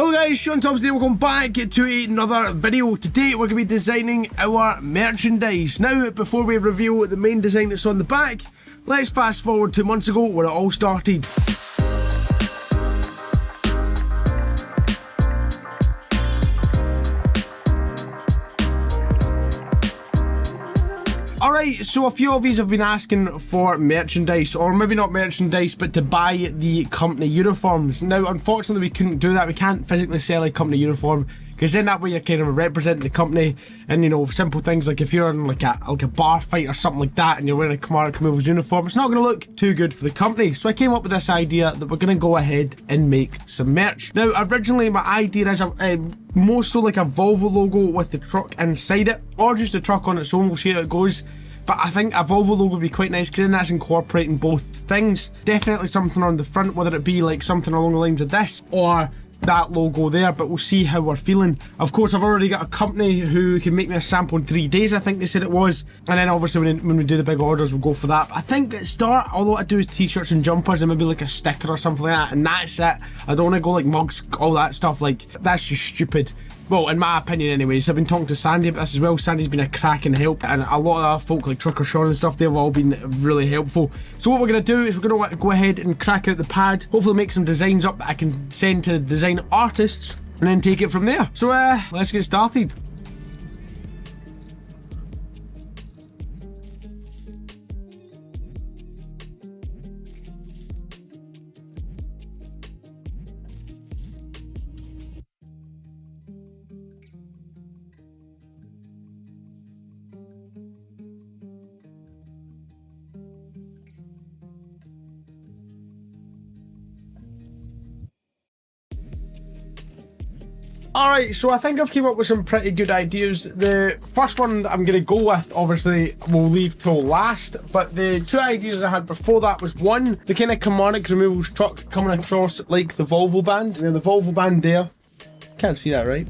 Hello guys, Shaun Thomson here, welcome back to another video. Today we're going to be designing our merchandise. Now, before we reveal the main design that's on the back, let's fast forward 2 months ago where it all started. Alright, so a few of you have been asking for merchandise, or maybe not merchandise, but to buy the company uniforms. Now, unfortunately, we couldn't do that. We can't physically sell a company uniform, because then that way you're kind of representing the company, and you know, simple things like if you're in like a bar fight or something like that, and you're wearing a Kamara Camouflage uniform, it's not going to look too good for the company. So I came up with this idea that we're going to go ahead and make some merch. Now, originally my idea is more so like a Volvo logo with the truck inside it, or just the truck on its own. We'll see how it goes. But I think a Volvo logo would be quite nice, because then that's incorporating both things. Definitely something on the front, whether it be like something along the lines of this or that logo there, but we'll see how we're feeling. Of course, I've already got a company who can make me a sample in 3 days, I think they said it was, and then obviously when we do the big orders, we'll go for that. But I think at start, all I do is t-shirts and jumpers and maybe like a sticker or something like that, and that's it. I don't want to go like mugs, all that stuff, like that's just stupid. Well, in my opinion anyways. I've been talking to Sandy about this as well. Sandy's been a cracking help, and a lot of other folk like Trucker Shaun and stuff, they've all been really helpful. So what we're going to do is we're going to go ahead and crack out the pad, hopefully make some designs up that I can send to the design artists, and then take it from there. So let's get started. Alright, so I think I've came up with some pretty good ideas. The first one that I'm going to go with, obviously, we'll leave till last. But the two ideas I had before that was, one, the kind of Kamara Removals truck coming across like the Volvo band. And then the Volvo band there. Can't see that, right?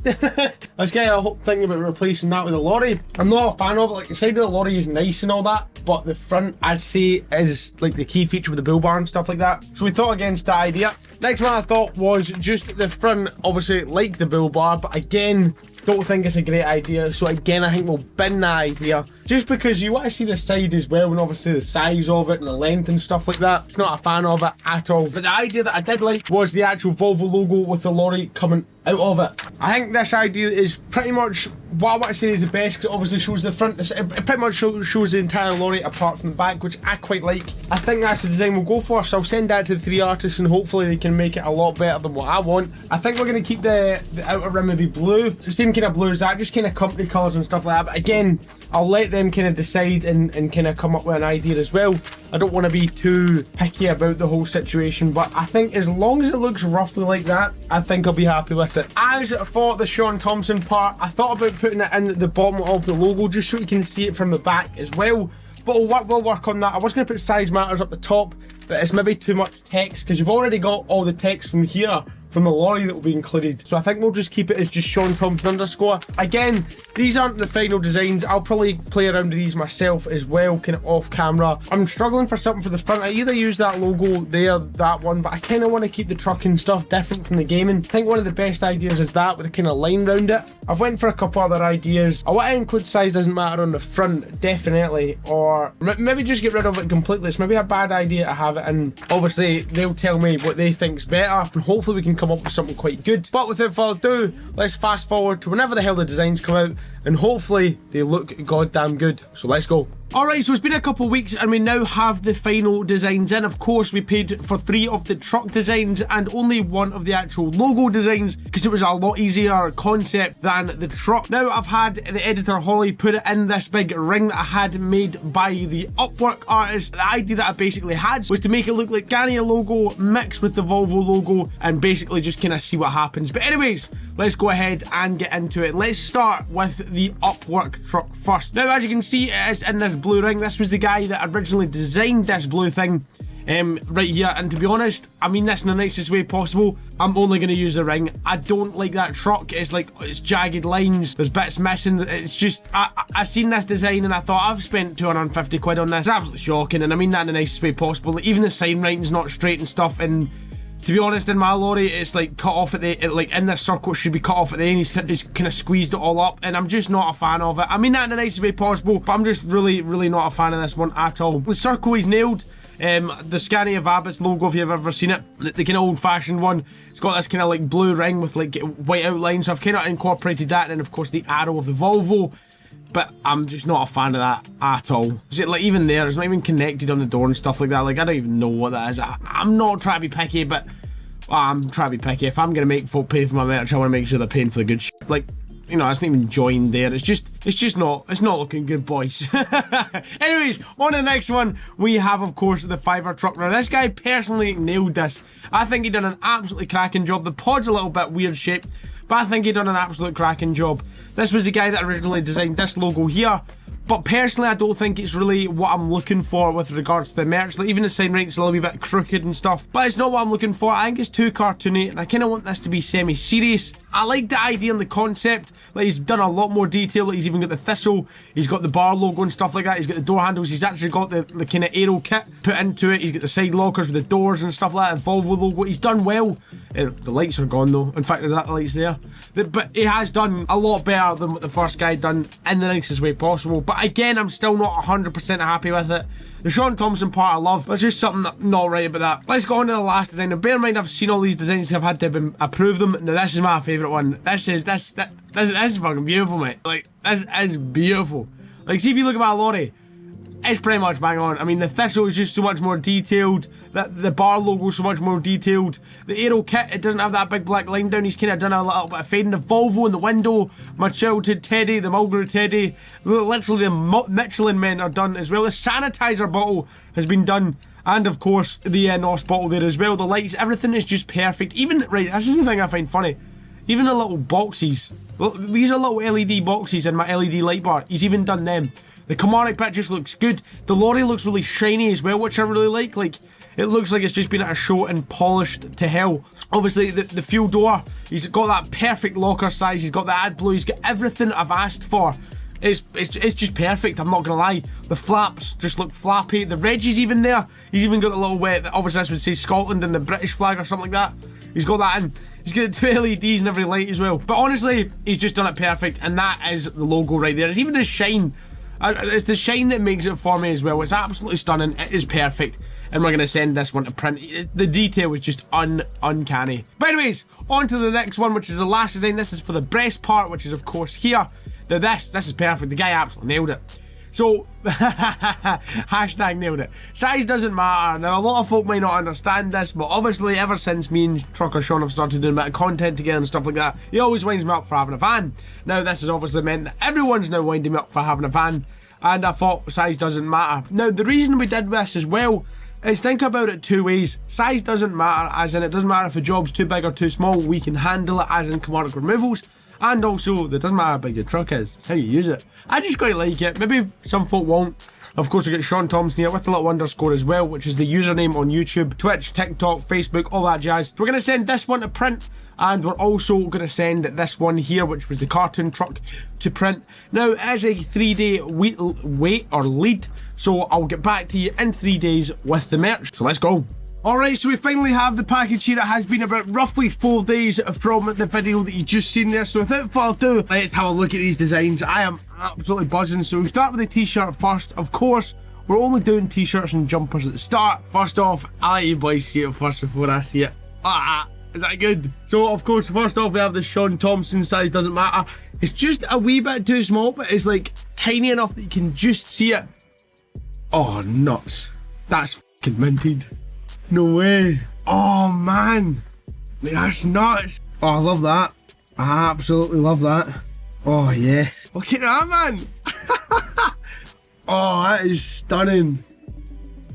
I was getting a whole thing about replacing that with a lorry. I'm not a fan of it. Like, the side of the lorry is nice and all that, but the front, I'd say, is like the key feature with the bull bar and stuff like that. So we thought against that idea. Next one I thought was just the front, obviously like the bull bar, but again, don't think it's a great idea. So again, I think we'll bin that idea, just because you want to see the side as well, and obviously the size of it and the length and stuff like that. It's not a fan of it at all. But the idea that I did like was the actual Volvo logo with the lorry coming out of it. I think this idea is pretty much what I want to say is the best, because it obviously shows the front, it pretty much shows the entire lorry apart from the back, which I quite like. I think that's the design we'll go for, so I'll send that to the 3 artists and hopefully they can make it a lot better than what I want. I think we're going to keep the outer rim maybe blue, the same kind of blue as that, just kind of company colours and stuff like that. But again, I'll let them kind of decide and kind of come up with an idea as well. I don't want to be too picky about the whole situation, but I think as long as it looks roughly like that, I think I'll be happy with it. As for the Shaun Thomson part, I thought about putting it in the bottom of the logo just so you can see it from the back as well. But we'll work on that. I was going to put size matters up the top, but it's maybe too much text, because you've already got all the text from here, from the lorry that will be included. So I think we'll just keep it as just Shaun Thomson _. Again, these aren't the final designs. I'll probably play around with these myself as well, kind of off camera. I'm struggling for something for the front. I either use that logo there, that one, but I kind of want to keep the truck and stuff different from the gaming. I think one of the best ideas is that with a kind of line round it. I've went for a couple other ideas. I want to include size doesn't matter on the front, definitely, or maybe just get rid of it completely. It's maybe a bad idea to have it, and obviously they'll tell me what they think's better, and hopefully we can come up with something quite good. But without further ado, let's fast forward to whenever the hell the designs come out, and hopefully they look goddamn good. So let's go. Alright, so it's been a couple of weeks and we now have the final designs in. Of course, we paid for 3 of the truck designs and only 1 of the actual logo designs, because it was a lot easier concept than the truck. Now I've had the editor Holly put it in this big ring that I had made by the Upwork artist. The idea that I basically had was to make it look like Scania logo mixed with the Volvo logo, and basically just kind of see what happens. But anyways, let's go ahead and get into it. Let's start with the Upwork truck first. Now, as you can see, it is in this blue ring. This was the guy that originally designed this blue thing right here, and to be honest, I mean this in the nicest way possible. I'm only going to use the ring. I don't like that truck. It's like, it's jagged lines, there's bits missing. It's just, I seen this design and I thought, I've spent 250 quid on this. It's absolutely shocking, and I mean that in the nicest way possible. Like, even the sign writing's not straight and stuff, and To be honest, in my lorry, it's like cut off at the, like in this circle, it should be cut off at the end. He's kind of squeezed it all up, and I'm just not a fan of it. I mean that in the nicest way possible, but I'm just really not a fan of this one at all. The circle he's nailed. The Scania Vabis logo, if you've ever seen it, the kind of old-fashioned one. It's got this kind of like blue ring with like white outlines, so I've kind of incorporated that, and then of course the arrow of the Volvo. But I'm just not a fan of that at all. Like even there, it's not even connected on the door and stuff like that. Like I don't even know what that is. I'm not trying to be picky, but I'm trying to be picky. If I'm gonna make folk pay for my merch, I want to make sure they're paying for the good shit. Like, you know, it's not even joined there. It's not looking good, boys. Anyways, on to the next one, we have, of course, the fiver truck. Now, this guy personally nailed this. I think he done an absolutely cracking job. The pod's a little bit weird shaped, but I think he done an absolute cracking job. This was the guy that originally designed this logo here. But personally, I don't think it's really what I'm looking for with regards to the merch. Like, even the sign writing's a little wee bit crooked and stuff. But it's not what I'm looking for. I think it's too cartoony, and I kind of want this to be semi-serious. I like the idea and the concept. Like, he's done a lot more detail. Like, he's even got the thistle. He's got the bar logo and stuff like that. He's got the door handles. He's actually got the kind of aero kit put into it. He's got the side lockers with the doors and stuff like that. The Volvo logo. He's done well. The lights are gone, though. In fact, that light's there. But he has done a lot better than what the first guy done in the nicest way possible. But again, I'm still not 100% happy with it. The Shaun Thomson part I love. There's just something not right about that. Let's go on to the last design. Now, bear in mind, I've seen all these designs. I've had to approve them. Now, this is my favourite one. This is fucking beautiful, mate. Like, this is beautiful. Like, see if you look at my lorry. It's pretty much bang on. I mean, the thistle is just so much more detailed. The bar logo is so much more detailed. The aero kit, it doesn't have that big black line down. He's kind of done a little bit of fading. The Volvo in the window, my childhood teddy, the Mulgrew teddy, literally the Michelin men are done as well. The sanitizer bottle has been done. And of course, the NOS bottle there as well. The lights, everything is just perfect. Even, right, this is the thing I find funny. Even the little boxes. These are little LED boxes in my LED light bar. He's even done them. The Kamonic bit just looks good. The lorry looks really shiny as well, which I really like. Like, it looks like it's just been at a show and polished to hell. Obviously, the fuel door, he's got that perfect locker size. He's got the AdBlue. He's got everything I've asked for. It's just perfect, I'm not gonna lie. The flaps just look flappy. The Reggie's even there. He's even got the little way, obviously this would say Scotland and the British flag or something like that. He's got that in. He's got the 2 LEDs in every light as well. But honestly, he's just done it perfect, and that is the logo right there. It's even the shine. It's the shine that makes it for me as well. It's absolutely stunning. It is perfect. And we're going to send this one to print. The detail is just uncanny. But anyways, on to the next one, which is the last design. This is for the breast part, which is of course here. Now this is perfect. The guy absolutely nailed it. So, hashtag nailed it. Size doesn't matter. Now, a lot of folk might not understand this, but obviously ever since me and Trucker Shaun have started doing a bit of content together and stuff like that, he always winds me up for having a van. Now, this has obviously meant that everyone's now winding me up for having a van, and I thought size doesn't matter. Now, the reason we did this as well is think about it 2 ways. Size doesn't matter, as in it doesn't matter if a job's too big or too small, we can handle it, as in Kamonic removals. And also, it doesn't matter how big your truck is, it's how you use it. I just quite like it. Maybe some folk won't. Of course, we get Shaun Thomson here with the little underscore as well, which is the username on YouTube, Twitch, TikTok, Facebook, all that jazz. So we're going to send this one to print, and we're also going to send this one here, which was the cartoon truck, to print. Now, it is a 3-day wait or lead, so I'll get back to you in 3 days with the merch. So let's go. Alright, so we finally have the package here. It has been about roughly 4 days from the video that you just seen there. So without further ado, let's have a look at these designs. I am absolutely buzzing. So we start with the t-shirt first. Of course, we're only doing t-shirts and jumpers at the start. First off, I'll let you boys see it first before I see it. Is that good? So of course, first off, we have the Shaun Thomson. Size doesn't matter. It's just a wee bit too small, but it's like tiny enough that you can just see it. Oh, nuts. That's fucking minted. No way. Oh man, that's nuts. Oh, I love that. I absolutely love that. Oh yes. Look at that, man. Oh, that is stunning.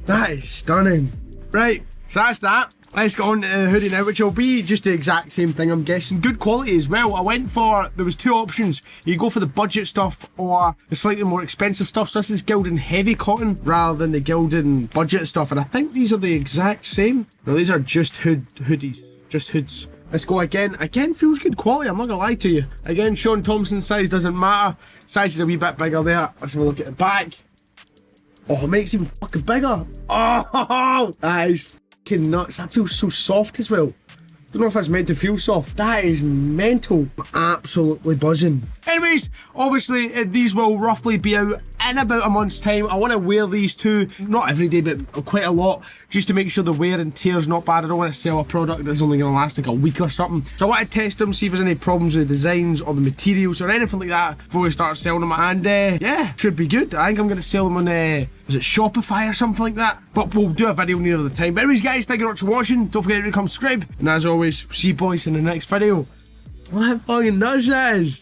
That is stunning. Right, so that's that. Let's go on to the hoodie now, which will be just the exact same thing, I'm guessing. Good quality as well. I went for, there was 2 options. You go for the budget stuff or the slightly more expensive stuff. So this is Gildan heavy cotton rather than the Gildan budget stuff. And I think these are the exact same. No, these are just hoodies, just hoods. Let's go again. Again, feels good quality, I'm not gonna lie to you. Again, Shaun Thomson, size doesn't matter. Size is a wee bit bigger there. Let's have a look at the back. Oh, it makes it even fucking bigger. Oh, that is fucking nuts. That feels so soft as well. Don't know if it's meant to feel soft. That is mental. Absolutely buzzing. Anyways, obviously these will roughly be out in about a month's time. I want to wear these two, not every day, but quite a lot, just to make sure the wear and tear is not bad. I don't want to sell a product that's only going to last like a week or something. So I want to test them, see if there's any problems with the designs or the materials or anything like that before we start selling them. And yeah, should be good. I think I'm going to sell them on, is it Shopify or something like that? But we'll do a video near the time. But anyways guys, thank you very much for watching. Don't forget to come subscribe. And as always, see you boys in the next video. What fucking nuts that is.